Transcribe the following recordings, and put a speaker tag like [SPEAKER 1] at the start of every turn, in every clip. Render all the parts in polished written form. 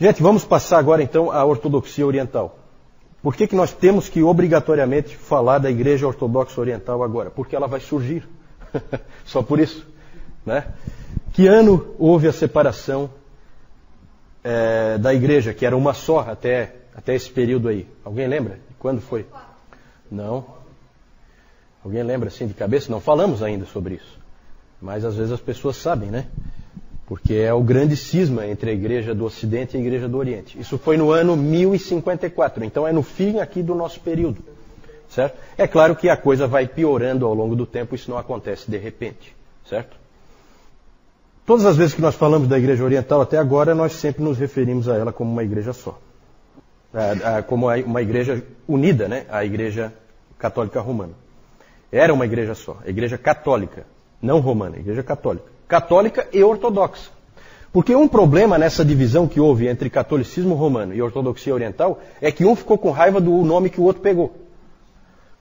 [SPEAKER 1] Gente, vamos passar agora então à ortodoxia oriental. Por que nós temos que obrigatoriamente falar da Igreja Ortodoxa Oriental agora? Porque ela vai surgir. Só por isso. Né? Que ano houve a separação da Igreja, que era uma só até esse período aí? Alguém lembra? Quando foi? Não. Alguém lembra assim de cabeça? Não falamos ainda sobre isso. Mas às vezes as pessoas sabem, né? Porque é o grande cisma entre a Igreja do Ocidente e a Igreja do Oriente. Isso foi no ano 1054, então é no fim aqui do nosso período. Certo? É claro que a coisa vai piorando ao longo do tempo, isso não acontece de repente. Certo? Todas as vezes que nós falamos da Igreja Oriental até agora, nós sempre nos referimos a ela como uma igreja só. Como uma igreja unida, né? A Igreja Católica Romana. Era uma igreja só, a Igreja Católica, não romana, a Igreja Católica. Católica e ortodoxa. Porque um problema nessa divisão que houve entre catolicismo romano e ortodoxia oriental é que um ficou com raiva do nome que o outro pegou.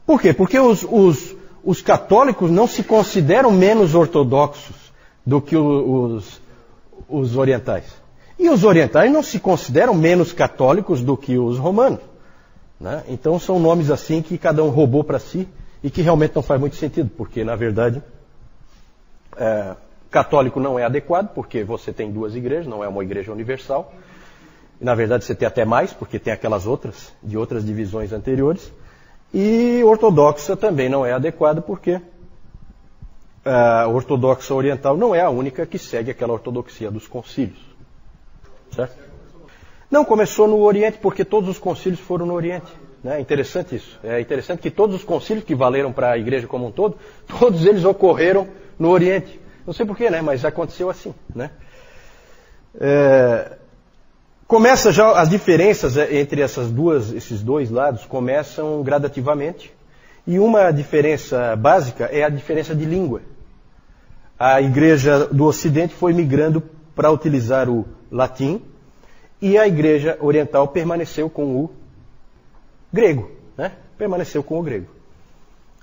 [SPEAKER 1] Por quê? Porque os católicos não se consideram menos ortodoxos do que os orientais. E os orientais não se consideram menos católicos do que os romanos. Né? Então são nomes assim que cada um roubou para si e que realmente não faz muito sentido, porque na verdade católico não é adequado, porque você tem duas igrejas, não é uma igreja universal. E, na verdade, você tem até mais, porque tem aquelas outras, de outras divisões anteriores. E ortodoxa também não é adequado, porque a ortodoxa oriental não é a única que segue aquela ortodoxia dos concílios. Certo? Não, começou no Oriente, porque todos os concílios foram no Oriente. É interessante isso. É interessante que todos os concílios que valeram para a igreja como um todo, todos eles ocorreram no Oriente. Não sei porquê, né? Mas aconteceu assim, né? Começa já as diferenças entre esses dois lados começam gradativamente. E uma diferença básica é a diferença de língua. A igreja do Ocidente foi migrando para utilizar o latim e a igreja oriental permaneceu com o grego, né? Permaneceu com o grego.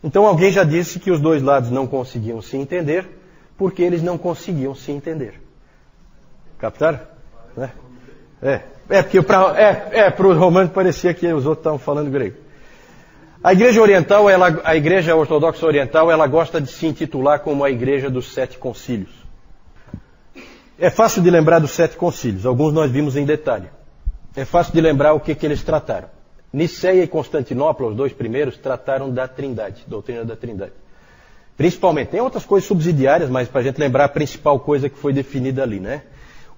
[SPEAKER 1] Então alguém já disse que os dois lados não conseguiam se entender porque eles não conseguiam se entender. Captaram? Né? Porque para os romanos parecia que os outros estavam falando grego. A igreja oriental, a igreja ortodoxa oriental, ela gosta de se intitular como a igreja dos 7 concílios. É fácil de lembrar dos 7 concílios, alguns nós vimos em detalhe. É fácil de lembrar o que eles trataram. Niceia e Constantinopla, os dois primeiros, trataram da Trindade, doutrina da Trindade. Principalmente, tem outras coisas subsidiárias, mas para a gente lembrar a principal coisa que foi definida ali, né?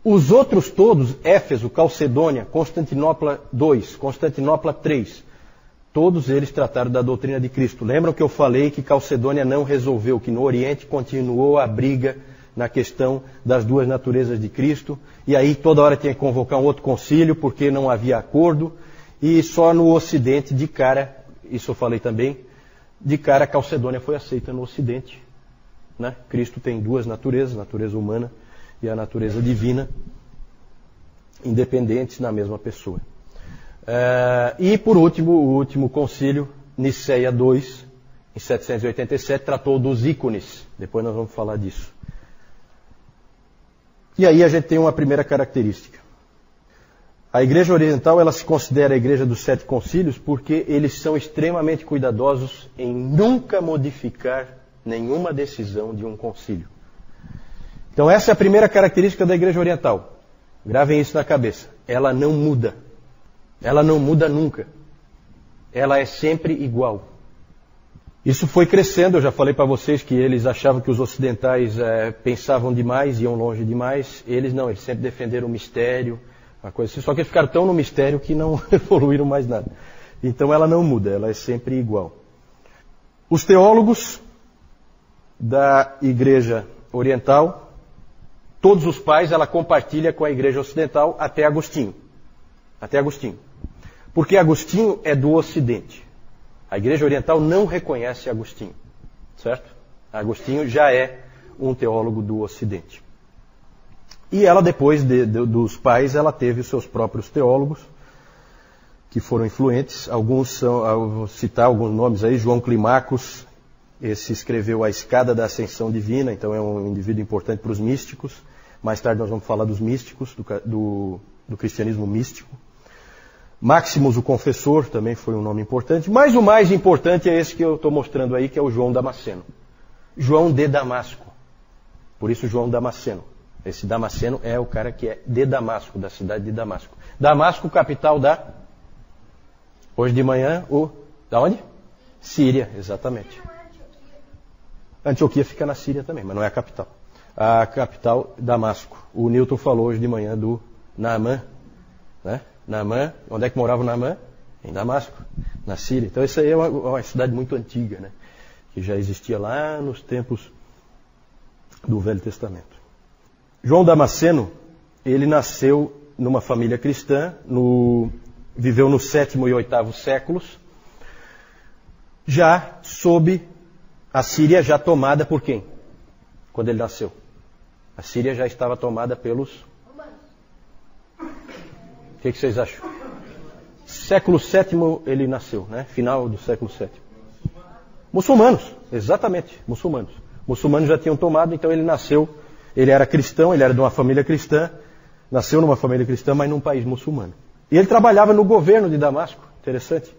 [SPEAKER 1] Os outros todos, Éfeso, Calcedônia, Constantinopla II, Constantinopla III, todos eles trataram da doutrina de Cristo. Lembram que eu falei que Calcedônia não resolveu, que no Oriente continuou a briga na questão das duas naturezas de Cristo, e aí toda hora tinha que convocar um outro concílio, porque não havia acordo, e só no Ocidente, de cara, isso eu falei também, de cara, a Calcedônia foi aceita no Ocidente. Né? Cristo tem duas naturezas, a natureza humana e a natureza divina, independentes na mesma pessoa. E, por último, o último concílio, Niceia II, em 787, tratou dos ícones. Depois nós vamos falar disso. E aí a gente tem uma primeira característica. A Igreja Oriental, ela se considera a Igreja dos 7 concílios porque eles são extremamente cuidadosos em nunca modificar nenhuma decisão de um concílio. Então essa é a primeira característica da Igreja Oriental. Gravem isso na cabeça. Ela não muda. Ela não muda nunca. Ela é sempre igual. Isso foi crescendo, eu já falei para vocês que eles achavam que os ocidentais pensavam demais, iam longe demais. Eles não, eles sempre defenderam o mistério, uma coisa assim, só que eles ficaram tão no mistério que não evoluíram mais nada. Então ela não muda, ela é sempre igual. Os teólogos da Igreja Oriental, todos os pais, ela compartilha com a Igreja Ocidental até Agostinho. Até Agostinho. Porque Agostinho é do Ocidente. A Igreja Oriental não reconhece Agostinho. Certo? Agostinho já é um teólogo do Ocidente. E ela, depois dos pais, ela teve os seus próprios teólogos, que foram influentes. Alguns são, eu vou citar alguns nomes aí, João Climacus, esse escreveu A Escada da Ascensão Divina, então é um indivíduo importante para os místicos. Mais tarde nós vamos falar dos místicos, do cristianismo místico. Maximus, o confessor, também foi um nome importante. Mas o mais importante é esse que eu estou mostrando aí, que é o João Damasceno. João de Damasco. Por isso João Damasceno. Esse Damasceno é o cara que é de Damasco, da cidade de Damasco. Damasco, capital da... Hoje de manhã, da onde? Síria, exatamente. Antioquia fica na Síria também, mas não é a capital. A capital, Damasco. O Newton falou hoje de manhã do Naamã, né? Naamã, onde é que morava o Naamã? Em Damasco, na Síria. Então isso aí é uma cidade muito antiga, né? Que já existia lá nos tempos do Velho Testamento. João Damasceno, ele nasceu numa família cristã, viveu no 7º e 8º séculos, já sob a Síria já tomada por quem? Quando ele nasceu. A Síria já estava tomada pelos... O que vocês acham? Século VII ele nasceu, né? Final do século VII. Muçulmanos, exatamente, muçulmanos. Muçulmanos já tinham tomado, então ele nasceu, ele era cristão, ele era de uma família cristã, nasceu numa família cristã, mas num país muçulmano. E ele trabalhava no governo de Damasco, interessante.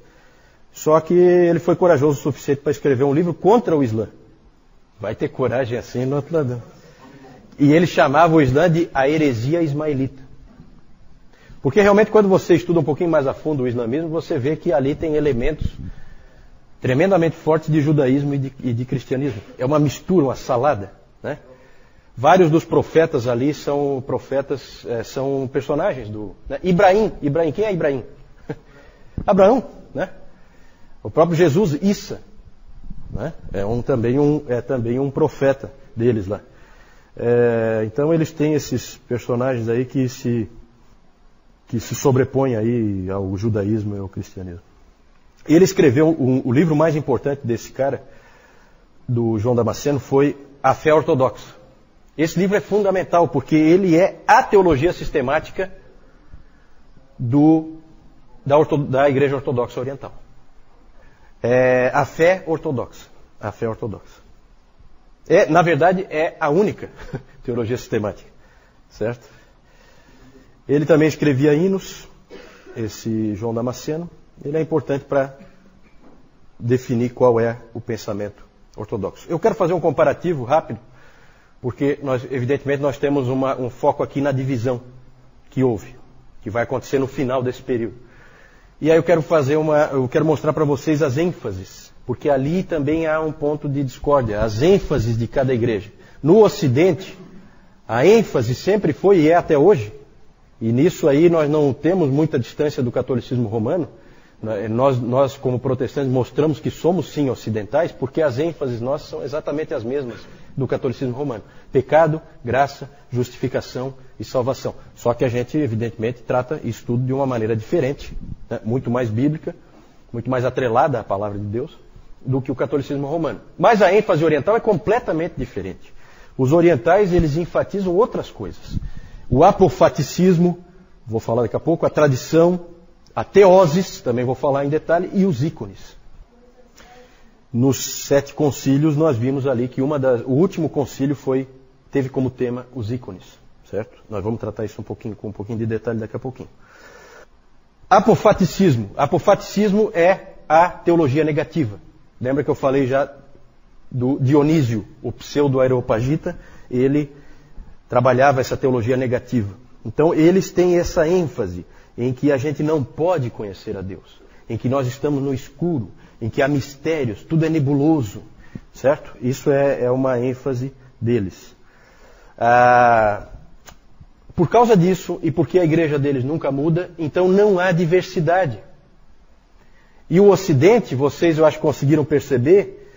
[SPEAKER 1] Só que ele foi corajoso o suficiente para escrever um livro contra o Islã. Vai ter coragem assim no outro lado. E ele chamava o Islã de a heresia ismaelita. Porque realmente quando você estuda um pouquinho mais a fundo o islamismo, você vê que ali tem elementos tremendamente fortes de judaísmo e de cristianismo. É uma mistura, uma salada, né? Vários dos profetas ali são profetas, são personagens do... Né? Ibrahim, quem é Ibrahim? Abraão, né? O próprio Jesus, Issa, né? É também um profeta deles lá. Então eles têm esses personagens aí que se sobrepõem aí ao judaísmo e ao cristianismo. Ele escreveu o livro mais importante desse cara, do João Damasceno, foi A Fé Ortodoxa. Esse livro é fundamental porque ele é a teologia sistemática da Igreja Ortodoxa Oriental. A fé ortodoxa. A fé ortodoxa. Na verdade, é a única teologia sistemática. Certo? Ele também escrevia hinos, esse João Damasceno. Ele é importante para definir qual é o pensamento ortodoxo. Eu quero fazer um comparativo rápido, porque evidentemente nós temos um foco aqui na divisão que houve, que vai acontecer no final desse período. E aí eu quero mostrar para vocês as ênfases, porque ali também há um ponto de discórdia, as ênfases de cada igreja. No Ocidente, a ênfase sempre foi e é até hoje, e nisso aí nós não temos muita distância do catolicismo romano. Nós como protestantes mostramos que somos sim ocidentais, porque as ênfases nossas são exatamente as mesmas do catolicismo romano. Pecado, graça, justificação e salvação. Só que a gente evidentemente trata isso tudo de uma maneira diferente, né? Muito mais bíblica, muito mais atrelada à palavra de Deus do que o catolicismo romano. Mas a ênfase oriental é completamente diferente. Os orientais eles enfatizam outras coisas. O apofaticismo, vou falar daqui a pouco, a tradição, a teoses, também vou falar em detalhe, e os ícones. Nos 7 concílios nós vimos ali que o último concílio teve como tema os ícones, certo? Nós vamos tratar isso com um pouquinho de detalhe daqui a pouquinho. Apofaticismo. Apofaticismo é a teologia negativa. Lembra que eu falei já do Dionísio, o pseudo-areopagita, ele trabalhava essa teologia negativa. Então eles têm essa ênfase em que a gente não pode conhecer a Deus, em que nós estamos no escuro, em que há mistérios, tudo é nebuloso, certo? Isso é uma ênfase deles. Por causa disso, e porque a igreja deles nunca muda, então não há diversidade. E o Ocidente, vocês eu acho que conseguiram perceber,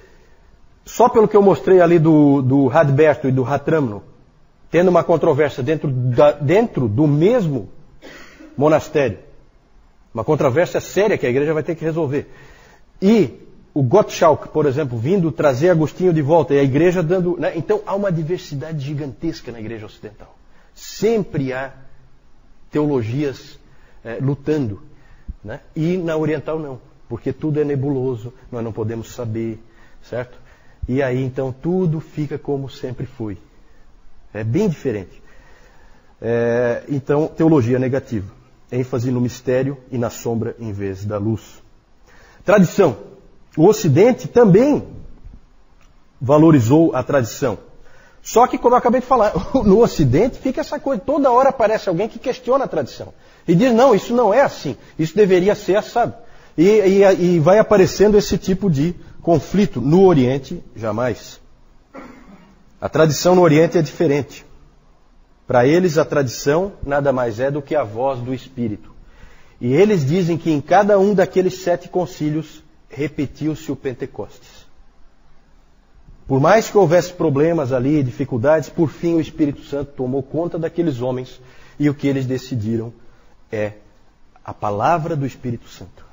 [SPEAKER 1] só pelo que eu mostrei ali do Radberto e do Ratramno, tendo uma controvérsia dentro do mesmo monastério. Uma controvérsia séria que a igreja vai ter que resolver. E o Gottschalk, por exemplo, vindo trazer Agostinho de volta, e a igreja dando... Né? Então há uma diversidade gigantesca na igreja ocidental. Sempre há teologias lutando. Né? E na oriental não, porque tudo é nebuloso, nós não podemos saber, certo? E aí então tudo fica como sempre foi. É bem diferente. Então, teologia negativa. ênfase no mistério e na sombra em vez da luz. Tradição. O Ocidente também valorizou a tradição. Só que, como eu acabei de falar, no Ocidente fica essa coisa, toda hora aparece alguém que questiona a tradição. E diz, não, isso não é assim, isso deveria ser assado. E vai aparecendo esse tipo de conflito. No Oriente, jamais. A tradição no Oriente é diferente. Para eles, a tradição nada mais é do que a voz do Espírito. E eles dizem que em cada um daqueles 7 concílios repetiu-se o Pentecostes. Por mais que houvesse problemas ali, dificuldades, por fim o Espírito Santo tomou conta daqueles homens e o que eles decidiram é a palavra do Espírito Santo.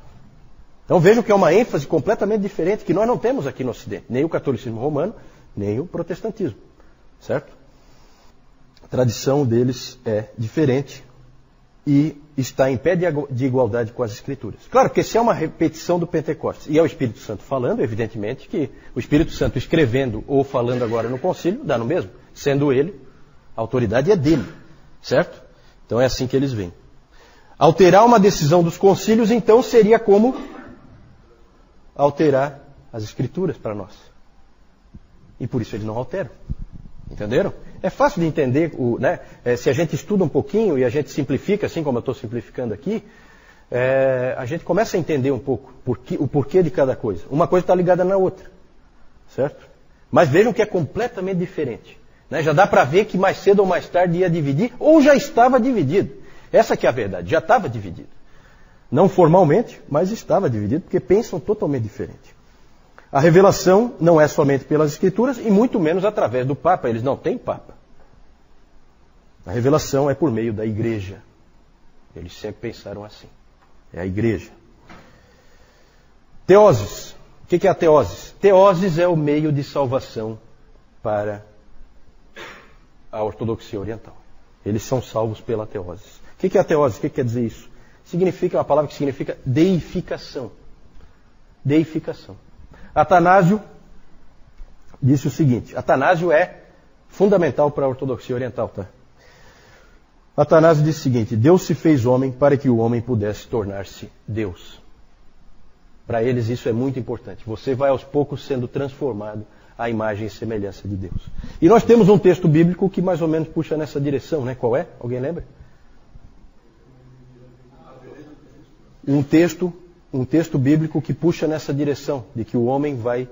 [SPEAKER 1] Então vejam que é uma ênfase completamente diferente que nós não temos aqui no Ocidente. Nem o catolicismo romano, nem o protestantismo. Certo? A tradição deles é diferente e está em pé de igualdade com as Escrituras. Claro que se é uma repetição do Pentecostes e é o Espírito Santo falando, evidentemente que o Espírito Santo escrevendo ou falando agora no concílio, dá no mesmo. Sendo ele, a autoridade é dele. Certo? Então é assim que eles veem. Alterar uma decisão dos concílios, então, seria como alterar as Escrituras para nós. E por isso eles não alteram. Entenderam? É fácil de entender, né? Se a gente estuda um pouquinho e a gente simplifica, assim como eu estou simplificando aqui, a gente começa a entender um pouco o porquê de cada coisa. Uma coisa está ligada na outra. Certo? Mas vejam que é completamente diferente. Né? Já dá para ver que mais cedo ou mais tarde ia dividir, ou já estava dividido. Essa que é a verdade, já estava dividido. Não formalmente, mas estava dividido, porque pensam totalmente diferente. A revelação não é somente pelas Escrituras e muito menos através do Papa. Eles não têm Papa. A revelação é por meio da Igreja. Eles sempre pensaram assim. É a Igreja. Teoses. O que é a teoses? Teoses é o meio de salvação para a ortodoxia oriental. Eles são salvos pela teoses. O que é a teose? O que quer dizer isso? Significa uma palavra que significa deificação. Deificação. Atanásio disse o seguinte, Atanásio é fundamental para a ortodoxia oriental, tá? Atanásio disse o seguinte, Deus se fez homem para que o homem pudesse tornar-se Deus. Para eles isso é muito importante. Você vai aos poucos sendo transformado à imagem e semelhança de Deus. E nós temos um texto bíblico que mais ou menos puxa nessa direção, né? Qual é? Alguém lembra? Um texto bíblico que puxa nessa direção, de que o homem vai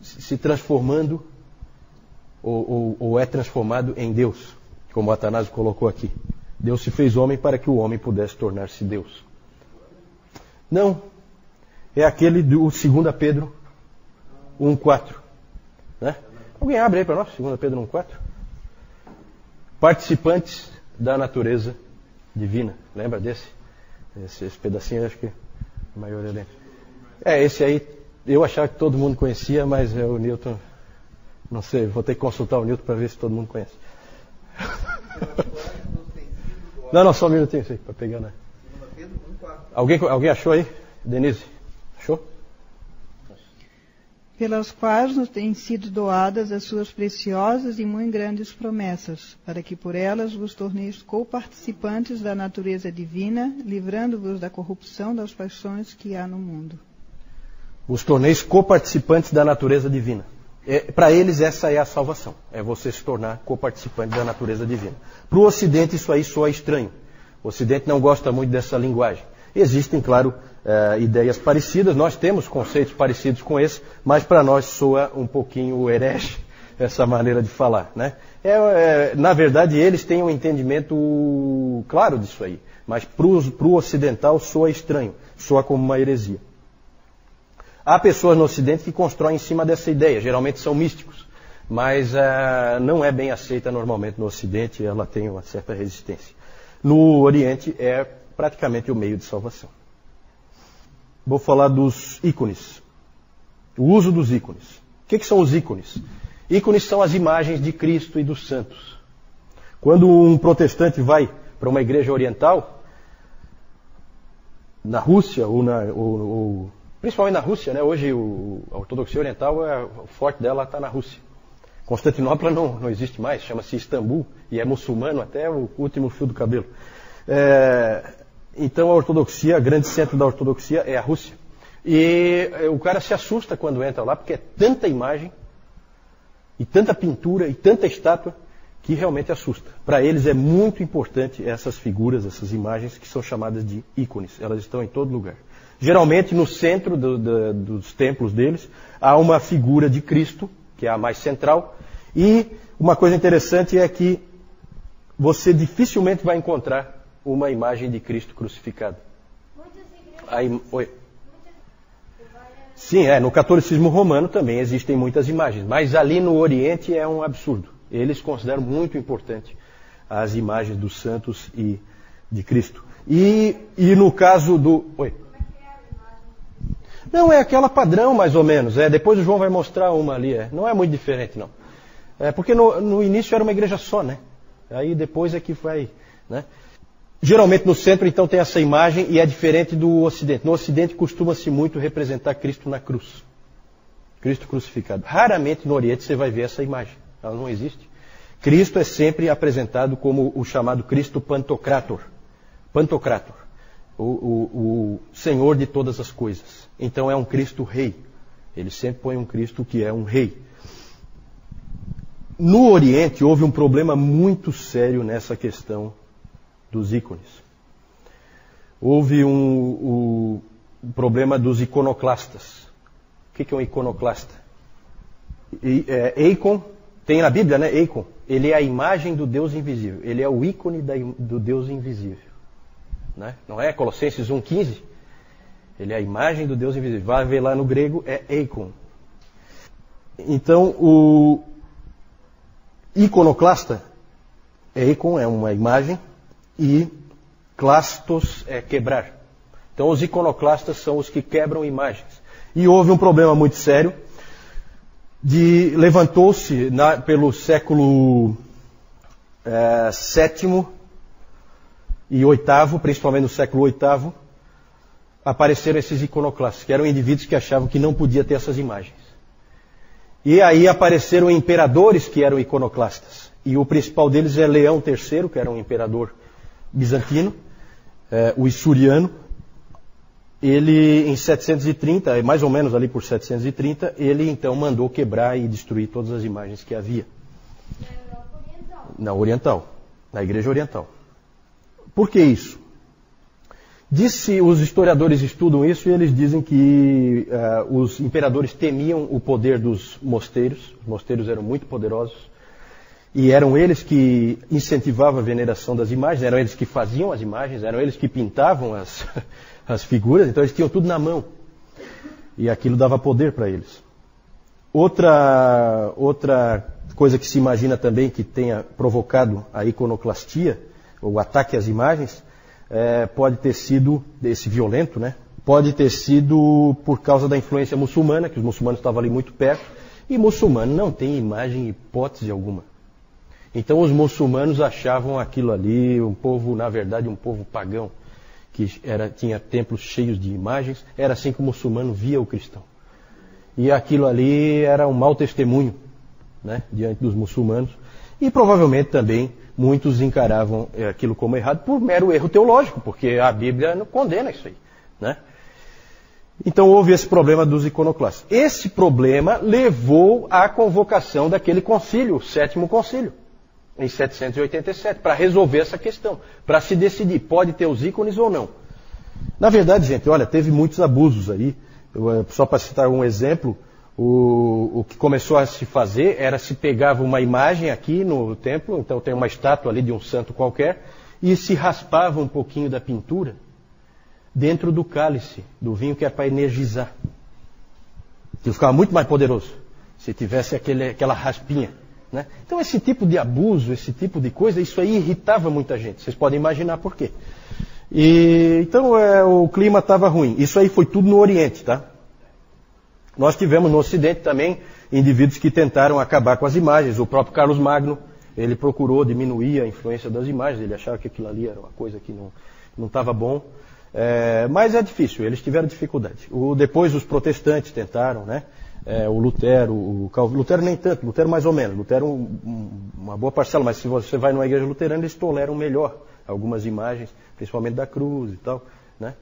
[SPEAKER 1] se transformando ou é transformado em Deus, como Atanásio colocou aqui. Deus se fez homem para que o homem pudesse tornar-se Deus. Não, é aquele do 2 Pedro 1,4. Né? Alguém abre aí para nós, 2 Pedro 1,4? Participantes da natureza divina. Lembra desse? Esse pedacinho, acho que a maioria lembra. Esse aí, eu achava que todo mundo conhecia, mas o Newton, não sei, vou ter que consultar o Newton para ver se todo mundo conhece. Não, só um minutinho, para pegar, né? Alguém achou aí? Denise, achou?
[SPEAKER 2] Pelas quais nos têm sido doadas as suas preciosas e muito grandes promessas, para que por elas vos torneis coparticipantes da natureza divina, livrando-vos da corrupção das paixões que há no mundo.
[SPEAKER 1] Vos torneis coparticipantes da natureza divina. Para eles essa é a salvação, é você se tornar coparticipante da natureza divina. Para o Ocidente isso aí soa estranho. O Ocidente não gosta muito dessa linguagem. Existem, claro, ideias parecidas, nós temos conceitos parecidos com esse, mas para nós soa um pouquinho herege essa maneira de falar. Né? Na verdade, eles têm um entendimento claro disso aí, mas para o ocidental soa estranho, soa como uma heresia. Há pessoas no Ocidente que constroem em cima dessa ideia, geralmente são místicos, mas não é bem aceita normalmente no Ocidente, ela tem uma certa resistência. No Oriente é praticamente o meio de salvação. Vou falar dos ícones. O uso dos ícones. O que são os ícones? Ícones são as imagens de Cristo e dos santos. Quando um protestante vai para uma igreja oriental, na Rússia, principalmente na Rússia, né? Hoje a ortodoxia oriental, o forte dela está na Rússia. Constantinopla não existe mais, chama-se Istambul, e é muçulmano até o último fio do cabelo. Então a ortodoxia, o grande centro da ortodoxia é a Rússia. E o cara se assusta quando entra lá, porque é tanta imagem, e tanta pintura, e tanta estátua, que realmente assusta. Para eles é muito importante essas figuras, essas imagens, que são chamadas de ícones. Elas estão em todo lugar. Geralmente no centro dos templos deles, há uma figura de Cristo, que é a mais central, e uma coisa interessante é que você dificilmente vai encontrar uma imagem de Cristo crucificado. Oi. Sim, no catolicismo romano também existem muitas imagens, mas ali no Oriente é um absurdo. Eles consideram muito importante as imagens dos santos e de Cristo. E no caso do... Oi. Não, é aquela padrão, mais ou menos. Depois o João vai mostrar uma ali. Não é muito diferente, não. Porque no início era uma igreja só, né? Aí depois é que vai... Né? Geralmente no centro, então, tem essa imagem e é diferente do Ocidente. No Ocidente costuma-se muito representar Cristo na cruz. Cristo crucificado. Raramente no Oriente você vai ver essa imagem. Ela não existe. Cristo é sempre apresentado como o chamado Cristo Pantocrator. Pantocrator. O Senhor de todas as coisas. Então é um Cristo rei. Ele sempre põe um Cristo que é um rei. No Oriente houve um problema muito sério nessa questão dos ícones. Houve um problema dos iconoclastas. O que é um iconoclasta? Eikon, tem na Bíblia, né? Eikon. Ele é a imagem do Deus invisível. Ele é o ícone do Deus invisível. Né? Não é Colossenses 1,15? Ele é a imagem do Deus invisível. Vai ver lá no grego, é Eikon. Então, o iconoclasta, Eikon é uma imagem, e clastos é quebrar. Então, os iconoclastas são os que quebram imagens. E houve um problema muito sério. Levantou-se pelo século VII e VIII, principalmente no século VIII, apareceram esses iconoclastas, que eram indivíduos que achavam que não podia ter essas imagens. E aí apareceram imperadores que eram iconoclastas. E o principal deles é Leão III, que era um imperador bizantino, o Isuriano. Ele, em 730, mais ou menos ali por 730, ele então mandou quebrar e destruir todas as imagens que havia. Na Oriental, na Igreja Oriental. Por que isso? Os historiadores estudam isso e eles dizem que os imperadores temiam o poder dos mosteiros. Os mosteiros eram muito poderosos. E eram eles que incentivavam a veneração das imagens, eram eles que faziam as imagens, eram eles que pintavam as figuras, então eles tinham tudo na mão. E aquilo dava poder para eles. Outra coisa que se imagina também que tenha provocado a iconoclastia, o ataque às imagens, pode ter sido, esse violento, né? Pode ter sido por causa da influência muçulmana, que os muçulmanos estavam ali muito perto, e muçulmano não tem imagem em hipótese alguma. Então os muçulmanos achavam aquilo ali, um povo, na verdade, um povo pagão, que tinha templos cheios de imagens, era assim que o muçulmano via o cristão. E aquilo ali era um mau testemunho, né, diante dos muçulmanos, e provavelmente também muitos encaravam aquilo como errado por mero erro teológico, porque a Bíblia não condena isso aí, né? Então houve esse problema dos iconoclastas. Esse problema levou à convocação daquele concílio, o Sétimo Concílio, em 787, para resolver essa questão, para se decidir, pode ter os ícones ou não. Na verdade, gente, olha, teve muitos abusos aí. Só para citar um exemplo, o que começou a se fazer era se pegava uma imagem aqui no templo, então tem uma estátua ali de um santo qualquer, e se raspava um pouquinho da pintura dentro do cálice, do vinho, que é para energizar. Que ficava muito mais poderoso se tivesse aquela raspinha. Né? Então esse tipo de abuso, esse tipo de coisa, isso aí irritava muita gente. Vocês podem imaginar por quê. Então o clima estava ruim. Isso aí foi tudo no Oriente, tá? Nós tivemos no Ocidente também indivíduos que tentaram acabar com as imagens. O próprio Carlos Magno, ele procurou diminuir a influência das imagens. Ele achava que aquilo ali era uma coisa que não estava bom. Mas é difícil, eles tiveram dificuldade. Depois os protestantes tentaram, né? O Lutero, o Calvino, Lutero nem tanto, Lutero mais ou menos, Lutero uma boa parcela, mas se você vai numa igreja luterana, eles toleram melhor algumas imagens, principalmente da cruz e tal, né?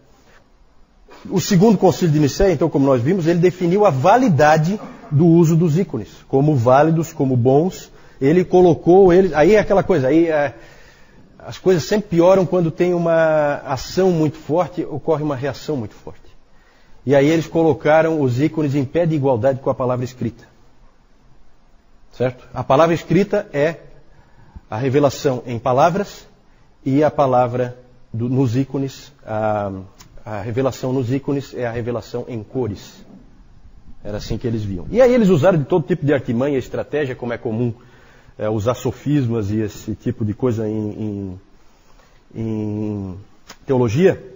[SPEAKER 1] O segundo concílio de Nicéia, então, como nós vimos, ele definiu a validade do uso dos ícones, como válidos, como bons. Ele colocou eles, aí é aquela coisa, as coisas sempre pioram quando tem uma ação muito forte, ocorre uma reação muito forte. E aí eles colocaram os ícones em pé de igualdade com a palavra escrita. Certo? A palavra escrita é a revelação em palavras e a palavra nos ícones, a revelação nos ícones é a revelação em cores. Era assim que eles viam. E aí eles usaram de todo tipo de artimanha e estratégia, como é comum usar sofismas e esse tipo de coisa em teologia.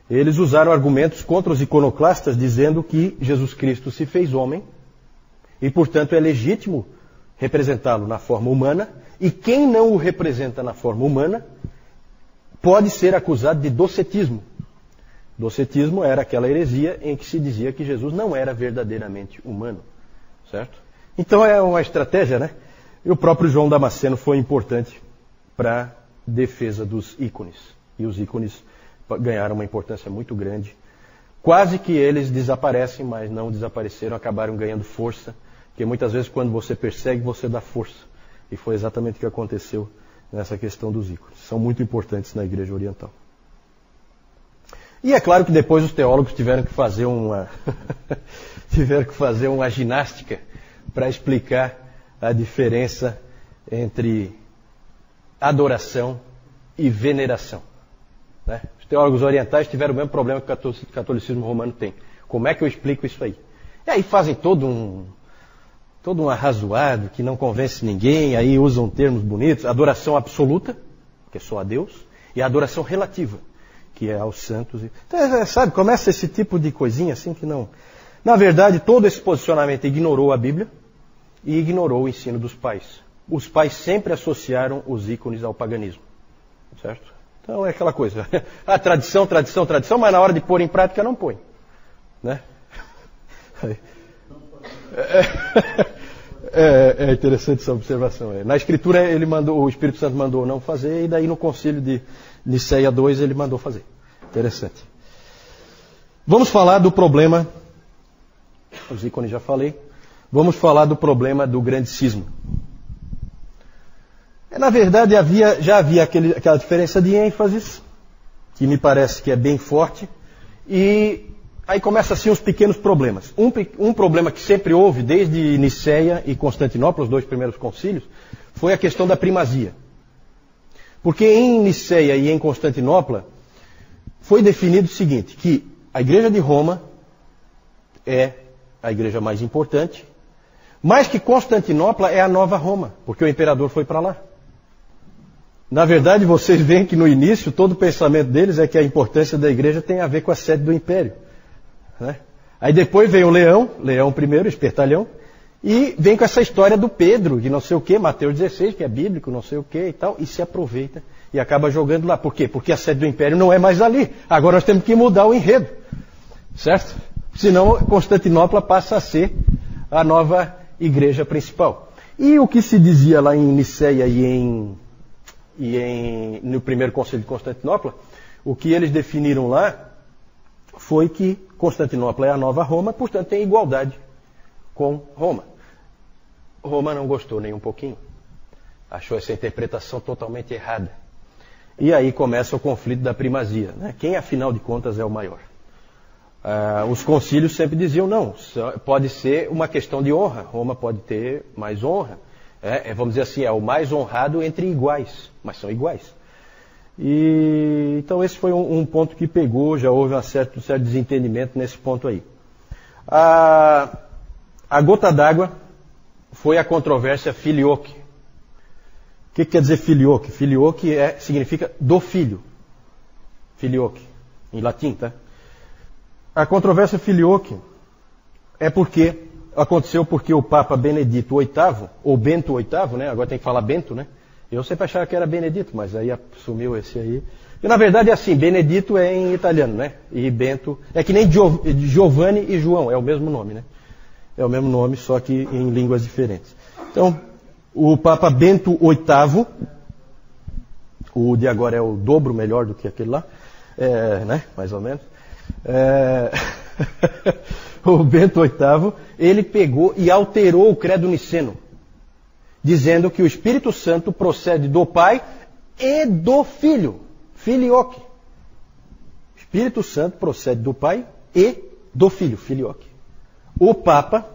[SPEAKER 1] Eles usaram argumentos contra os iconoclastas, dizendo que Jesus Cristo se fez homem e, portanto, é legítimo representá-lo na forma humana, e quem não o representa na forma humana pode ser acusado de docetismo. Docetismo era aquela heresia em que se dizia que Jesus não era verdadeiramente humano. Certo? Então é uma estratégia, né? E o próprio João Damasceno foi importante para a defesa dos ícones. E os ícones ganharam uma importância muito grande. Quase que eles desaparecem, mas não desapareceram, acabaram ganhando força. Porque muitas vezes quando você persegue, você dá força. E foi exatamente o que aconteceu nessa questão dos ícones. São muito importantes na Igreja Oriental. E é claro que depois os teólogos tiveram que fazer uma ginástica para explicar a diferença entre adoração e veneração. Né? Os teólogos orientais tiveram o mesmo problema que o catolicismo romano tem. Como é que eu explico isso aí? E aí fazem todo um arrazoado que não convence ninguém, aí usam termos bonitos, adoração absoluta, que é só a Deus, e a adoração relativa, que é aos santos. Então, sabe, começa esse tipo de coisinha assim que não... Na verdade, todo esse posicionamento ignorou a Bíblia e ignorou o ensino dos pais. Os pais sempre associaram os ícones ao paganismo. Certo? Então é aquela coisa. A tradição, mas na hora de pôr em prática não põe. Né? É interessante essa observação. Na Escritura o Espírito Santo mandou não fazer, e daí no concílio de Nicéia 2 ele mandou fazer. Interessante. Vamos falar do problema, os ícones já falei, vamos falar do problema do grande cisma. Na verdade já havia aquela diferença de ênfases, que me parece que é bem forte, e aí começam assim os pequenos problemas. Um problema que sempre houve, desde Nicéia e Constantinopla, os dois primeiros concílios, foi a questão da primazia. Porque em Nicéia e em Constantinopla foi definido o seguinte, que a Igreja de Roma é a igreja mais importante, mas que Constantinopla é a nova Roma, porque o imperador foi para lá. Na verdade, vocês veem que no início todo o pensamento deles é que a importância da igreja tem a ver com a sede do império. Né? Aí depois vem o Leão I, espertalhão, e vem com essa história do Pedro, que não sei o que, Mateus 16, que é bíblico, não sei o que e tal, e se aproveita e acaba jogando lá. Por quê? Porque a sede do império não é mais ali. Agora nós temos que mudar o enredo. Certo? Senão Constantinopla passa a ser a nova igreja principal. E o que se dizia lá em Nicéia no primeiro concílio de Constantinopla, o que eles definiram lá foi que Constantinopla é a nova Roma, portanto tem igualdade com Roma. Roma não gostou nem um pouquinho. Achou essa interpretação totalmente errada. E aí começa o conflito da primazia. Né? Quem, afinal de contas, é o maior? Os concílios sempre diziam, não, pode ser uma questão de honra. Roma pode ter mais honra. Vamos dizer assim, é o mais honrado entre iguais, mas são iguais. Então esse foi um ponto que pegou, já houve um certo desentendimento nesse ponto aí. A gota d'água foi a controvérsia filioque. O que quer dizer filioque? Filioque significa do filho. Filioque, em latim, tá? A controvérsia filioque aconteceu porque o Papa Benedito VIII, ou Bento VIII, né? Agora tem que falar Bento, né? Eu sempre achava que era Benedito, mas aí assumiu esse aí. E na verdade é assim, Benedito é em italiano, né? E Bento, é que nem Giovanni e João, é o mesmo nome, né? É o mesmo nome, só que em línguas diferentes. Então, o Papa Bento VIII, o de agora é o dobro melhor do que aquele lá, né? Mais ou menos. O Bento VIII, ele pegou e alterou o credo niceno, dizendo que o Espírito Santo procede do Pai e do Filho, filioque. O Espírito Santo procede do Pai e do Filho, filioque. O Papa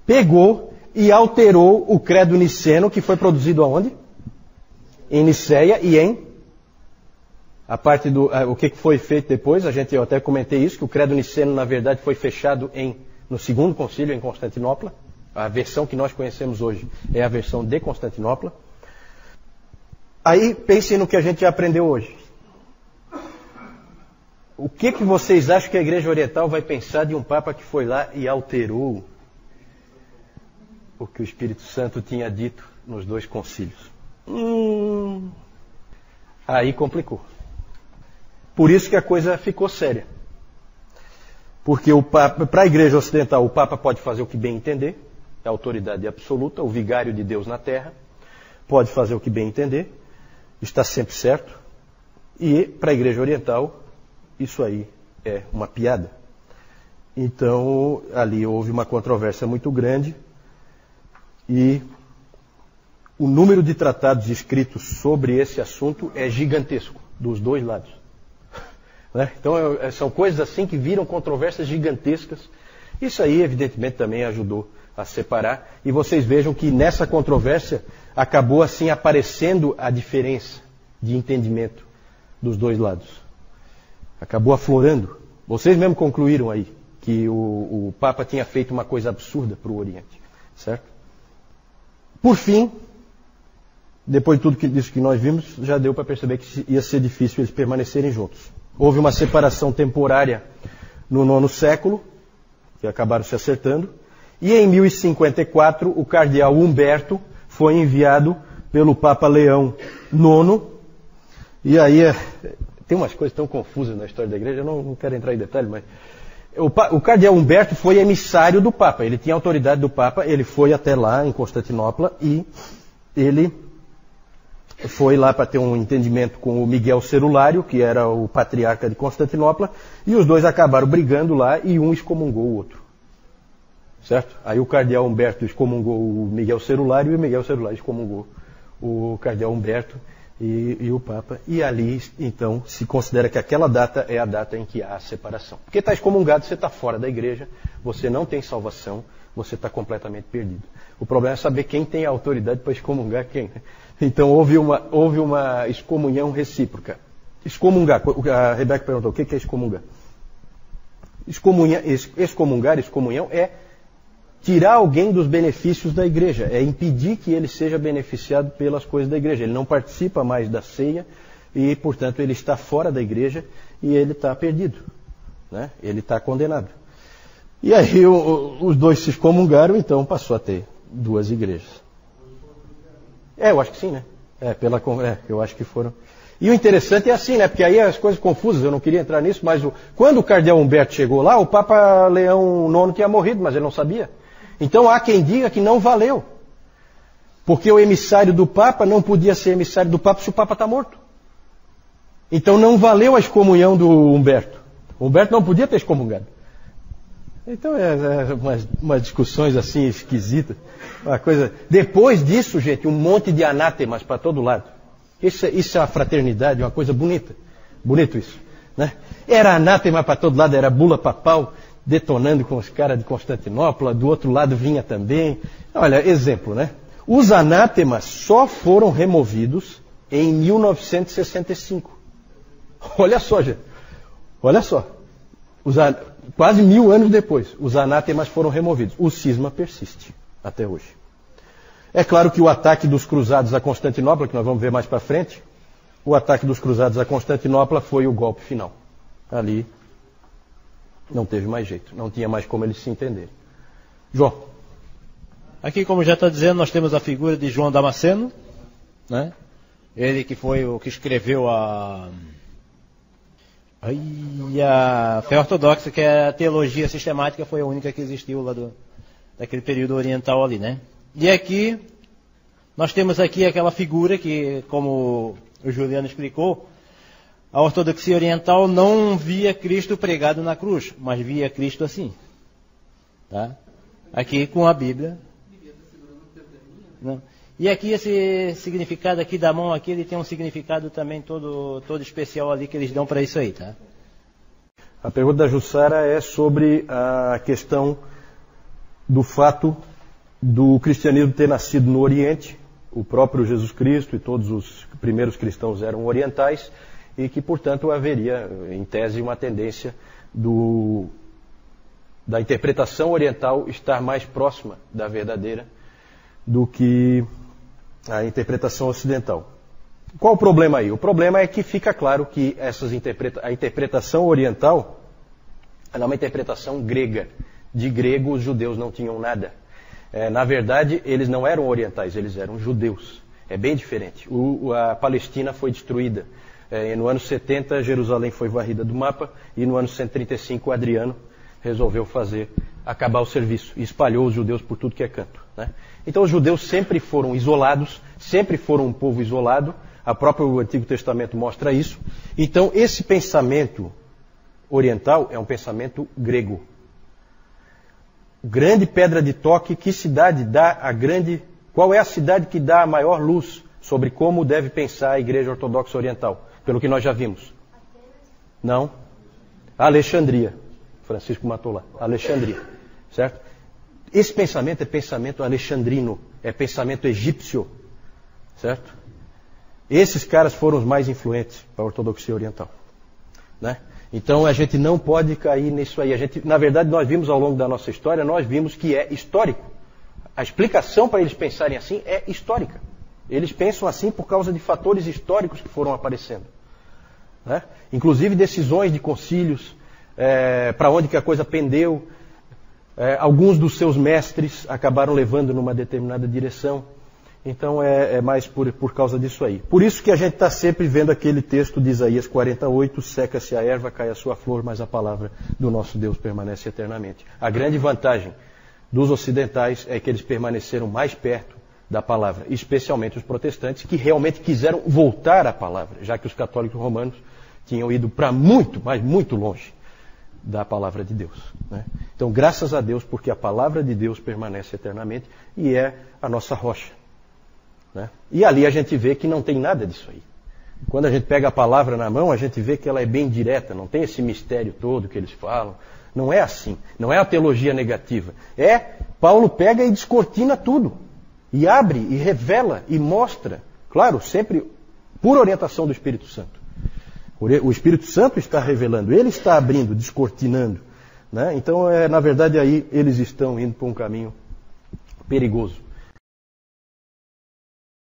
[SPEAKER 1] pegou e alterou o credo niceno, que foi produzido aonde? Em Niceia e a parte do... o que foi feito depois, eu até comentei isso, que o credo niceno, na verdade, foi fechado no segundo concílio, em Constantinopla. A versão que nós conhecemos hoje é a versão de Constantinopla. Aí, pensem no que a gente já aprendeu hoje. O que vocês acham que a Igreja Oriental vai pensar de um Papa que foi lá e alterou o que o Espírito Santo tinha dito nos 2 concílios? Aí complicou. Por isso que a coisa ficou séria. Porque para a Igreja Ocidental, o Papa pode fazer o que bem entender, é a autoridade absoluta, o vigário de Deus na terra, pode fazer o que bem entender, está sempre certo. E para a Igreja Oriental, isso aí é uma piada. Então, ali houve uma controvérsia muito grande e o número de tratados escritos sobre esse assunto é gigantesco, dos 2 lados. Né? Então, são coisas assim que viram controvérsias gigantescas. Isso aí, evidentemente, também ajudou a separar. E vocês vejam que nessa controvérsia acabou assim aparecendo a diferença de entendimento dos 2 lados. Acabou aflorando. Vocês mesmo concluíram aí que o Papa tinha feito uma coisa absurda para o Oriente. Certo? Por fim, depois de tudo isso que nós vimos, já deu para perceber que ia ser difícil eles permanecerem juntos. Houve uma separação temporária no 9º século, que acabaram se acertando, e em 1054 o cardeal Humberto foi enviado pelo Papa Leão IX, e aí tem umas coisas tão confusas na história da igreja, eu não quero entrar em detalhe, mas o cardeal Humberto foi emissário do Papa, ele tinha autoridade do Papa, ele foi até lá em Constantinopla e ele foi lá para ter um entendimento com o Miguel Cerulário, que era o patriarca de Constantinopla, e os 2 acabaram brigando lá e um excomungou o outro. Certo? Aí o cardeal Humberto excomungou o Miguel Cerulário e o Miguel Cerulário excomungou o cardeal Humberto e o Papa. E ali, então, se considera que aquela data é a data em que há a separação. Porque está excomungado, você está fora da igreja, você não tem salvação, você está completamente perdido. O problema é saber quem tem a autoridade para excomungar quem. Então houve uma excomunhão recíproca. Excomungar, a Rebeca perguntou, o que é excomungar? Excomunhão é tirar alguém dos benefícios da igreja, é impedir que ele seja beneficiado pelas coisas da igreja. Ele não participa mais da ceia e, portanto, ele está fora da igreja e ele está perdido. Né? Ele está condenado. E aí os 2 se excomungaram, então passou a ter 2 igrejas. Eu acho que sim, né? Eu acho que foram. E o interessante é assim, né? Porque aí as coisas confusas, eu não queria entrar nisso, mas quando o cardeal Humberto chegou lá, o Papa Leão IX tinha morrido, mas ele não sabia. Então há quem diga que não valeu. Porque o emissário do Papa não podia ser emissário do Papa se o Papa está morto. Então não valeu a excomunhão do Humberto. O Humberto não podia ter excomungado. Então umas discussões assim esquisitas. Uma coisa. Depois disso, gente, um monte de anátemas para todo lado. Isso é uma fraternidade, uma coisa bonita. Bonito isso. Né? Era anátema para todo lado, era bula papal, detonando com os caras de Constantinopla, do outro lado vinha também. Olha, exemplo, né? Os anátemas só foram removidos em 1965. Olha só, gente. Olha só. Quase 1000 anos depois, os anátemas foram removidos. O cisma persiste até hoje. É claro que o ataque dos cruzados a Constantinopla, que nós vamos ver mais para frente, o ataque dos cruzados a Constantinopla foi o golpe final. Ali não teve mais jeito, não tinha mais como eles se entenderem. João.
[SPEAKER 3] Aqui, como já está dizendo, nós temos a figura de João Damasceno, né? Ele que foi o que escreveu a fé ortodoxa, que é a teologia sistemática, foi a única que existiu lá daquele período oriental ali, né? E aqui, nós temos aqui aquela figura que, como o Juliano explicou, a ortodoxia oriental não via Cristo pregado na cruz, mas via Cristo assim. Tá? Aqui com a Bíblia. Não. E aqui esse significado aqui da mão aqui, ele tem um significado também todo especial ali que eles dão para isso aí, tá?
[SPEAKER 1] A pergunta da Jussara é sobre a questão do fato do cristianismo ter nascido no Oriente. O próprio Jesus Cristo e todos os primeiros cristãos eram orientais e que, portanto, haveria, em tese, uma tendência da interpretação oriental estar mais próxima da verdadeira do que a interpretação ocidental. Qual o problema aí? O problema é que fica claro que a interpretação oriental é uma interpretação grega. De grego, os judeus não tinham nada. Na verdade, eles não eram orientais, eles eram judeus. É bem diferente. A Palestina foi destruída. No ano 70, Jerusalém foi varrida do mapa, e no ano 135, Adriano resolveu acabar o serviço, e espalhou os judeus por tudo que é canto. Né? Então os judeus sempre foram isolados, sempre foram um povo isolado, o próprio Antigo Testamento mostra isso. Então esse pensamento oriental é um pensamento grego. Grande pedra de toque, que cidade dá qual é a cidade que dá a maior luz sobre como deve pensar a Igreja Ortodoxa Oriental? Pelo que nós já vimos. Não. Alexandria. Francisco matou lá. Alexandria. Certo? Esse pensamento é pensamento alexandrino. É pensamento egípcio. Certo? Esses caras foram os mais influentes para a ortodoxia oriental. Né? Então a gente não pode cair nisso aí. Na verdade, nós vimos ao longo da nossa história, nós vimos que é histórico. A explicação para eles pensarem assim é histórica. Eles pensam assim por causa de fatores históricos que foram aparecendo. Né? Inclusive decisões de concílios, para onde que a coisa pendeu. Alguns dos seus mestres acabaram levando numa determinada direção. Então é mais por causa disso aí. Por isso que a gente está sempre vendo aquele texto de Isaías 48, seca-se a erva, cai a sua flor, mas a palavra do nosso Deus permanece eternamente. A grande vantagem dos ocidentais é que eles permaneceram mais perto da palavra, especialmente os protestantes, que realmente quiseram voltar à palavra, já que os católicos romanos tinham ido para muito, mas muito longe da palavra de Deus. Né? Então, graças a Deus, porque a palavra de Deus permanece eternamente e é a nossa rocha. Né? E ali a gente vê que não tem nada disso aí. Quando a gente pega a palavra na mão, a gente vê que ela é bem direta, não tem esse mistério todo que eles falam. Não é assim, não é a teologia negativa. Paulo pega e descortina tudo. E abre, e revela, e mostra. Claro, sempre por orientação do Espírito Santo. O Espírito Santo está revelando, ele está abrindo, descortinando. Né? Então, na verdade, aí eles estão indo por um caminho perigoso.